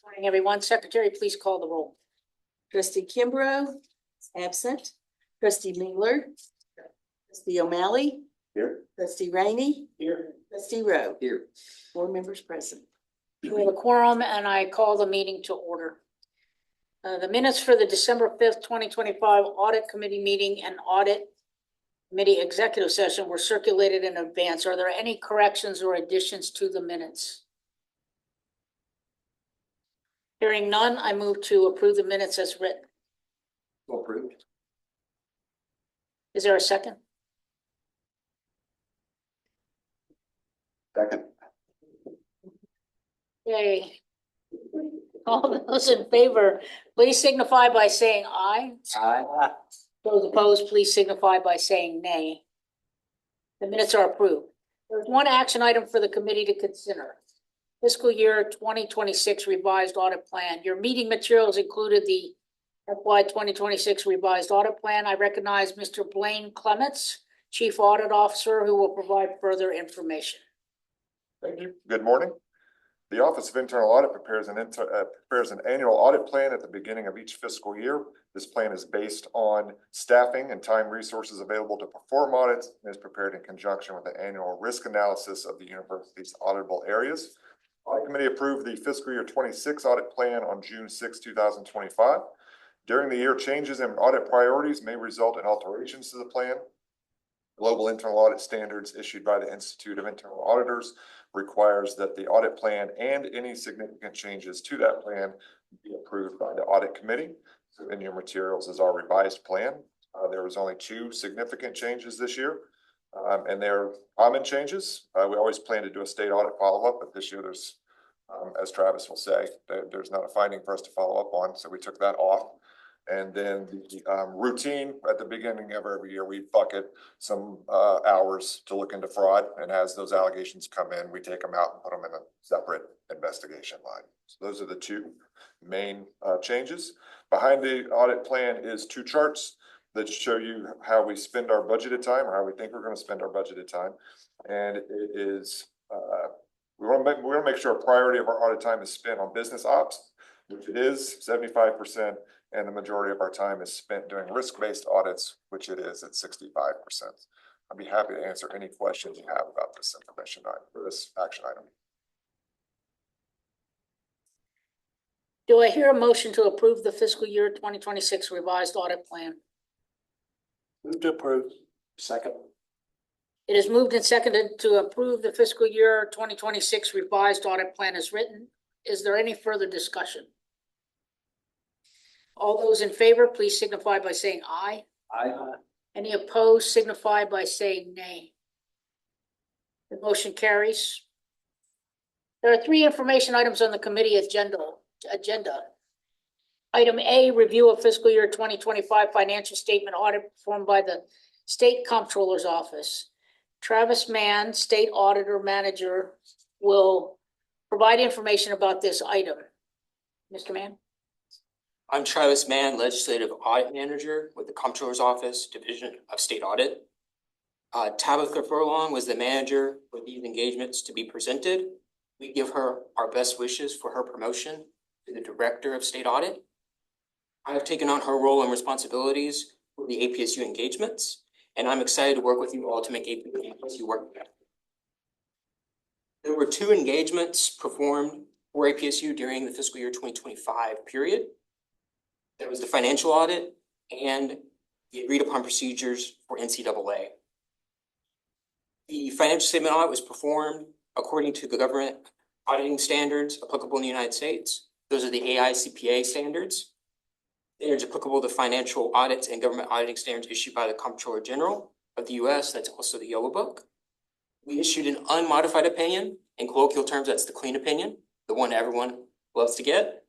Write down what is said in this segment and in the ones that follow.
Morning, everyone. Secretary, please call the roll. Trustee Kimbrough, absent. Trustee Mingler. Trustee O'Malley. Here. Trustee Rainey. Here. Trustee Rowe. Here. 4 members present. We have a quorum and I call the meeting to order. The minutes for the December 5th, 2025 Audit Committee meeting and Audit Committee executive session were circulated in advance. Are there any corrections or additions to the minutes? Hearing none, I move to approve the minutes as written. Approved. Is there a second? Second. Okay. All those in favor, please signify by saying aye. Aye. Those opposed, please signify by saying nay. The minutes are approved. There's one action item for the committee to consider. Fiscal year 2026 revised audit plan. Your meeting materials included the FY 2026 revised audit plan. I recognize Mr. Blaine Clements, Chief Audit Officer, who will provide further information. Thank you. Good morning. The Office of Internal Audit prepares an annual audit plan at the beginning of each fiscal year. This plan is based on staffing and time resources available to perform audits and is prepared in conjunction with the annual risk analysis of the university's auditable areas. Audit Committee approved the fiscal year 26 audit plan on June 6, 2025. During the year, changes in audit priorities may result in alterations to the plan. Global internal audit standards issued by the Institute of Internal Auditors requires that the audit plan and any significant changes to that plan be approved by the Audit Committee. So in your materials is our revised plan. There was only 2 significant changes this year, and they're common changes. We always plan to do a state audit follow-up, but this year there's, as Travis will say, there's not a finding for us to follow up on, so we took that off. And then the routine at the beginning of every year, we bucket some hours to look into fraud. And as those allegations come in, we take them out and put them in a separate investigation line. So those are the 2 main changes. Behind the audit plan is 2 charts that show you how we spend our budgeted time, or how we think we're going to spend our budgeted time. And it is, we want to make sure a priority of our audit time is spent on business ops, which it is 75%. And the majority of our time is spent doing risk-based audits, which it is at 65%. I'd be happy to answer any questions you have about this information item or this action item. Do I hear a motion to approve the fiscal year 2026 revised audit plan? Move to approve. Second. It is moved and seconded to approve the fiscal year 2026 revised audit plan as written. Is there any further discussion? All those in favor, please signify by saying aye. Aye. Any opposed, signify by saying nay. The motion carries. There are 3 information items on the committee agenda. Item A, review of fiscal year 2025 financial statement audit performed by the State Comptroller's Office. Travis Mann, State Auditor Manager, will provide information about this item. Mr. Mann? I'm Travis Mann, Legislative Audit Manager with the Comptroller's Office, Division of State Audit. Tabitha Furlong was the manager for these engagements to be presented. We give her our best wishes for her promotion to the Director of State Audit. I have taken on her role and responsibilities for the APSU engagements, and I'm excited to work with you all to make APSU work better. There were 2 engagements performed for APSU during the fiscal year 2025 period. There was the financial audit and the agreed upon procedures for NCAA. The financial statement audit was performed according to the government auditing standards applicable in the United States. Those are the AICPA standards. Standards applicable to financial audits and government auditing standards issued by the Comptroller General of the US. That's also the Yellow Book. We issued an unmodified opinion. In colloquial terms, that's the clean opinion, the one everyone loves to get.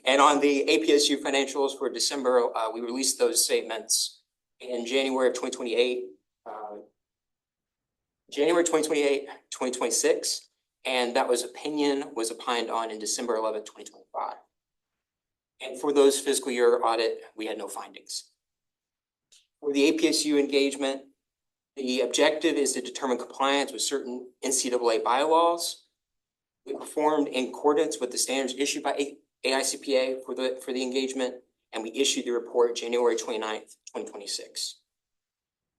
And on the APSU financials for December, we released those statements in January of 2028, January 2028, 2026, and that opinion was opined on in December 11th, 2025. And for those fiscal year audit, we had no findings. For the APSU engagement, the objective is to determine compliance with certain NCAA bylaws. We performed in accordance with the standards issued by AICPA for the engagement, and we issued the report January 29th, 2026.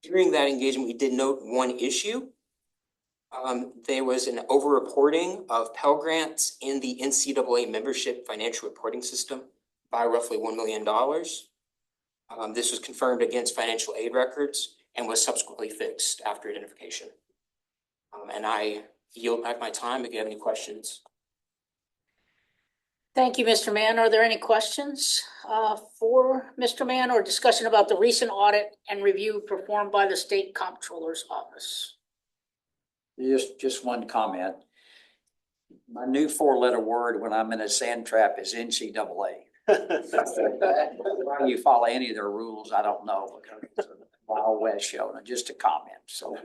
During that engagement, we did note one issue. There was an over-reporting of Pell Grants in the NCAA membership financial reporting system by roughly $1 million. This was confirmed against financial aid records and was subsequently fixed after identification. And I yield back my time if you have any questions. Thank you, Mr. Mann. Are there any questions for Mr. Mann or discussion about the recent audit and review performed by the State Comptroller's Office? Just one comment. My new four-letter word when I'm in a sand trap is NCAA. Why you follow any of their rules, I don't know. It's a Wild West show, and just a comment. So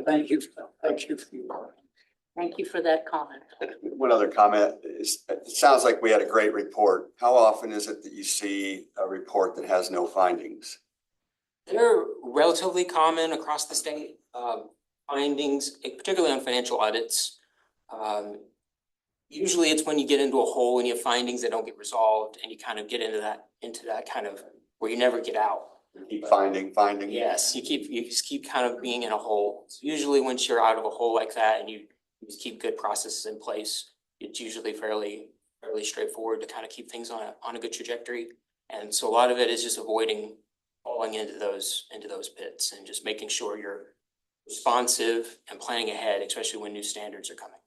thank you. Thank you. Thank you for that comment. One other comment is, it sounds like we had a great report. How often is it that you see a report that has no findings? They're relatively common across the state. Findings, particularly on financial audits. Usually it's when you get into a hole and you have findings that don't get resolved and you kind of get into that kind of where you never get out. You keep finding. Yes, you just keep kind of being in a hole. So usually once you're out of a hole like that and you just keep good processes in place, it's usually fairly straightforward to kind of keep things on a good trajectory. And so a lot of it is just avoiding falling into those pits and just making sure you're responsive and planning ahead, especially when new standards are coming.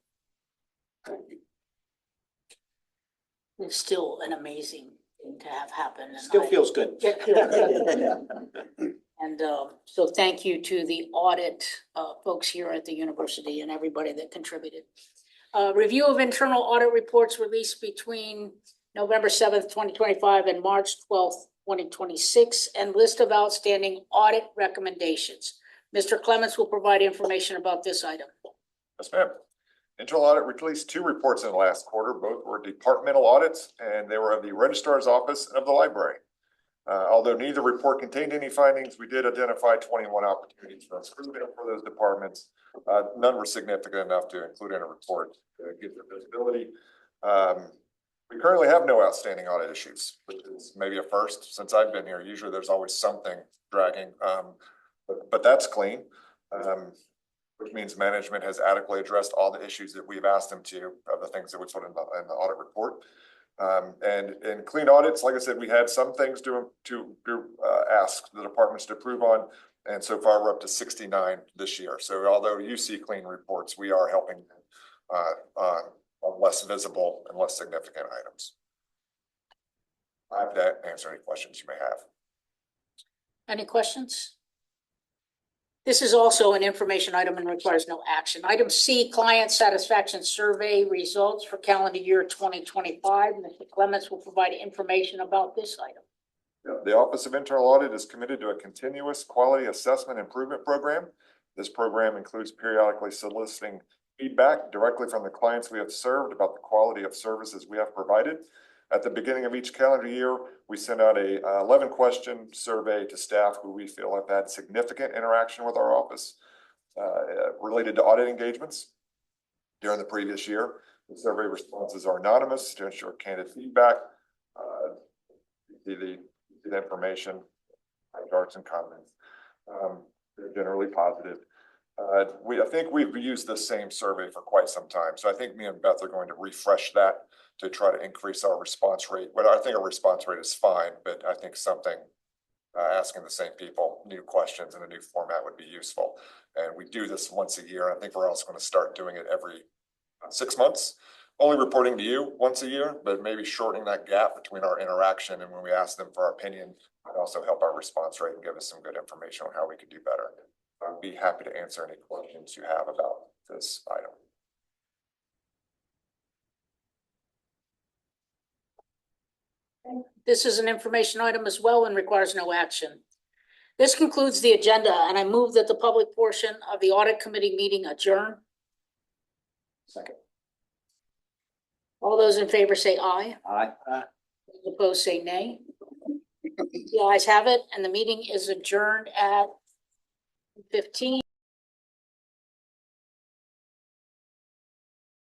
Thank you. It's still an amazing thing to have happen. And Still feels good. It feels good. And so thank you to the audit folks here at the university and everybody that contributed. Review of internal audit reports released between November 7th, 2025 and March 12th, 2026, and list of outstanding audit recommendations. Mr. Clements will provide information about this item. Yes, ma'am. Internal audit released two reports in the last quarter. Both were departmental audits, and they were of the registrar's office and of the library. Although neither report contained any findings, we did identify 21 opportunities for improvement for those departments. None were significant enough to include in a report to give the visibility. We currently have no outstanding audit issues, which is maybe a first since I've been here. Usually there's always something dragging, but that's clean. Which means management has adequately addressed all the issues that we've asked them to, of the things that we put in the audit report. And in clean audits, like I said, we had some things to ask the departments to approve on. And so far we're up to 69 this year. So although you see clean reports, we are helping on less visible and less significant items. I'm happy to answer any questions you may have. Any questions? This is also an information item and requires no action. Item C, client satisfaction survey results for calendar year 2025. Mr. Clements will provide information about this item. The Office of Internal Audit is committed to a continuous quality assessment improvement program. This program includes periodically soliciting feedback directly from the clients we have served about the quality of services we have provided. At the beginning of each calendar year, we send out a 11-question survey to staff who we feel have had significant interaction with our office related to audit engagements during the previous year. The survey responses are anonymous to ensure candid feedback. The information, charts and comments. They're generally positive. I think we've used the same survey for quite some time. So I think me and Beth are going to refresh that to try to increase our response rate. But I think our response rate is fine, but I think something asking the same people new questions in a new format would be useful. And we do this once a year. I think we're also going to start doing it every 6 months, only reporting to you once a year, but maybe shortening that gap between our interaction and when we ask them for our opinion would also help our response rate and give us some good information on how we could do better. I'd be happy to answer any questions you have about this item. This is an information item as well and requires no action. This concludes the agenda, and I move that the public portion of the audit committee meeting adjourn. Second. All those in favor say aye. Aye. Those opposed say nay. The ayes have it, and the meeting is adjourned at 15.